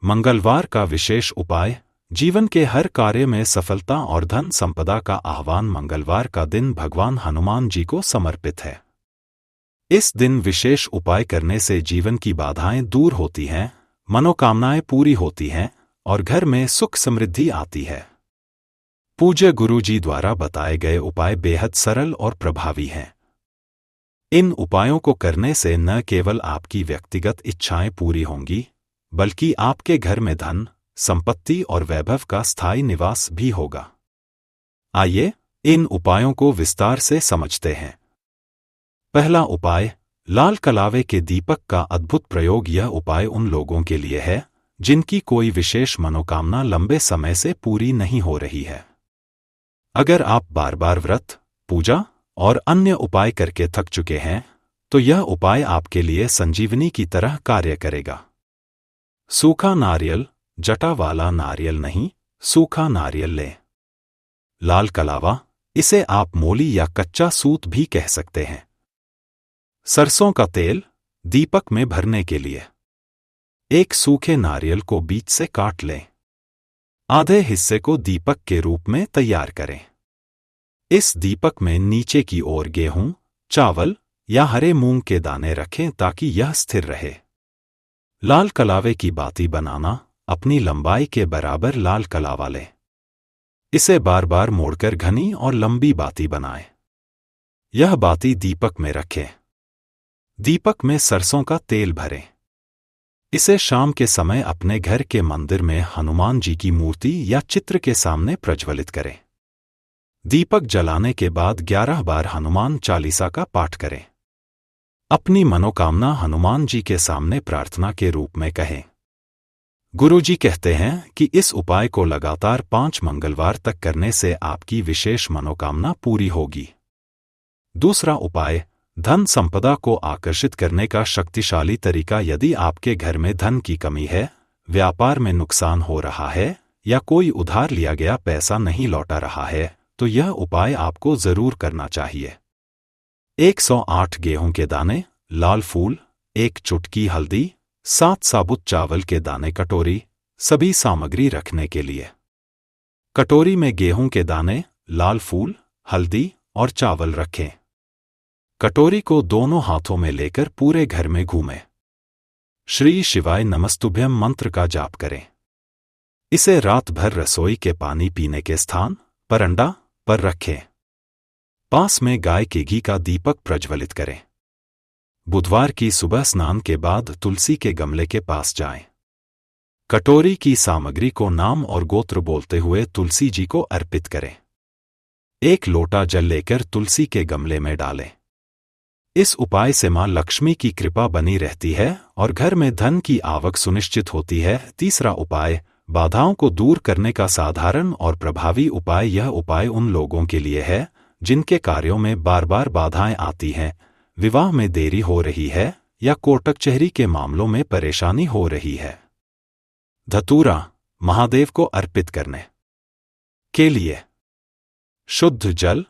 मंगलवार का विशेष उपाय। जीवन के हर कार्य में सफलता और धन संपदा का आह्वान। मंगलवार का दिन भगवान हनुमान जी को समर्पित है। इस दिन विशेष उपाय करने से जीवन की बाधाएं दूर होती हैं, मनोकामनाएं पूरी होती हैं और घर में सुख समृद्धि आती है। पूज्य गुरु जी द्वारा बताए गए उपाय बेहद सरल और प्रभावी हैं। इन उपायों को करने से न केवल आपकी व्यक्तिगत इच्छाएं पूरी होंगी, बल्कि आपके घर में धन, संपत्ति और वैभव का स्थायी निवास भी होगा। आइए इन उपायों को विस्तार से समझते हैं। पहला उपाय, लाल कलावे के दीपक का अद्भुत प्रयोग। यह उपाय उन लोगों के लिए है जिनकी कोई विशेष मनोकामना लंबे समय से पूरी नहीं हो रही है। अगर आप बार बार व्रत, पूजा और अन्य उपाय करके थक चुके हैं, तो यह उपाय आपके लिए संजीवनी की तरह कार्य करेगा। सूखा नारियल, जटा वाला नारियल नहीं, सूखा नारियल लें। लाल कलावा, इसे आप मोली या कच्चा सूत भी कह सकते हैं। सरसों का तेल, दीपक में भरने के लिए। एक सूखे नारियल को बीच से काट लें। आधे हिस्से को दीपक के रूप में तैयार करें। इस दीपक में नीचे की ओर गेहूं, चावल या हरे मूंग के दाने रखें ताकि यह स्थिर रहे। लाल कलावे की बाती बनाना। अपनी लंबाई के बराबर लाल कलावा लें। इसे बार बार मोड़कर घनी और लंबी बाती बनाएं। यह बाती दीपक में रखें। दीपक में सरसों का तेल भरें। इसे शाम के समय अपने घर के मंदिर में हनुमान जी की मूर्ति या चित्र के सामने प्रज्वलित करें। दीपक जलाने के बाद 11 बार हनुमान चालीसा का पाठ करें। अपनी मनोकामना हनुमान जी के सामने प्रार्थना के रूप में कहें। गुरु जी कहते हैं कि इस उपाय को लगातार 5 मंगलवार तक करने से आपकी विशेष मनोकामना पूरी होगी। दूसरा उपाय, धन संपदा को आकर्षित करने का शक्तिशाली तरीका। यदि आपके घर में धन की कमी है, व्यापार में नुकसान हो रहा है या कोई उधार लिया गया पैसा नहीं लौटा रहा है, तो यह उपाय आपको जरूर करना चाहिए। 108 गेहूं के दाने, लाल फूल, 1 चुटकी हल्दी, 7 साबुत चावल के दाने कटोरी, सभी सामग्री रखने के लिए। कटोरी में गेहूं के दाने, लाल फूल, हल्दी और चावल रखें। कटोरी को दोनों हाथों में लेकर पूरे घर में घूमें। श्री शिवाय नमस्तुभ्यम मंत्र का जाप करें। इसे रात भर रसोई के पानी पीने के स्थान, बरंडा पर रखें। पास में गाय के घी का दीपक प्रज्वलित करें। बुधवार की सुबह स्नान के बाद तुलसी के गमले के पास जाएं। कटोरी की सामग्री को नाम और गोत्र बोलते हुए तुलसी जी को अर्पित करें। 1 लोटा जल लेकर तुलसी के गमले में डालें। इस उपाय से मां लक्ष्मी की कृपा बनी रहती है और घर में धन की आवक सुनिश्चित होती है। तीसरा उपाय, बाधाओं को दूर करने का साधारण और प्रभावी उपाय। यह उपाय उन लोगों के लिए है जिनके कार्यों में बार बार बाधाएं आती हैं, विवाह में देरी हो रही है या कोर्ट कचहरी के मामलों में परेशानी हो रही है। धतूरा, महादेव को अर्पित करने के लिए। शुद्ध जल,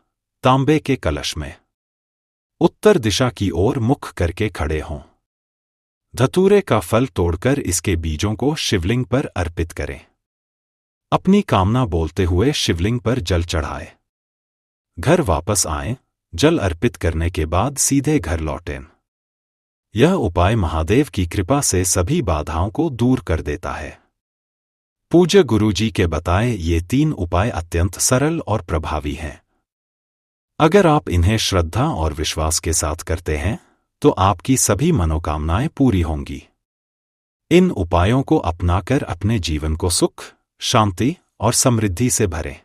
तांबे के कलश में। उत्तर दिशा की ओर मुख करके खड़े हों। धतूरे का फल तोड़कर इसके बीजों को शिवलिंग पर अर्पित करें। अपनी कामना बोलते हुए शिवलिंग पर जल चढ़ाएं। घर वापस आएं। जल अर्पित करने के बाद सीधे घर लौटें। यह उपाय महादेव की कृपा से सभी बाधाओं को दूर कर देता है। पूज्य गुरु जी के बताए ये 3 उपाय अत्यंत सरल और प्रभावी हैं। अगर आप इन्हें श्रद्धा और विश्वास के साथ करते हैं, तो आपकी सभी मनोकामनाएं पूरी होंगी। इन उपायों को अपनाकर अपने जीवन को सुख, शांति और समृद्धि से भरें।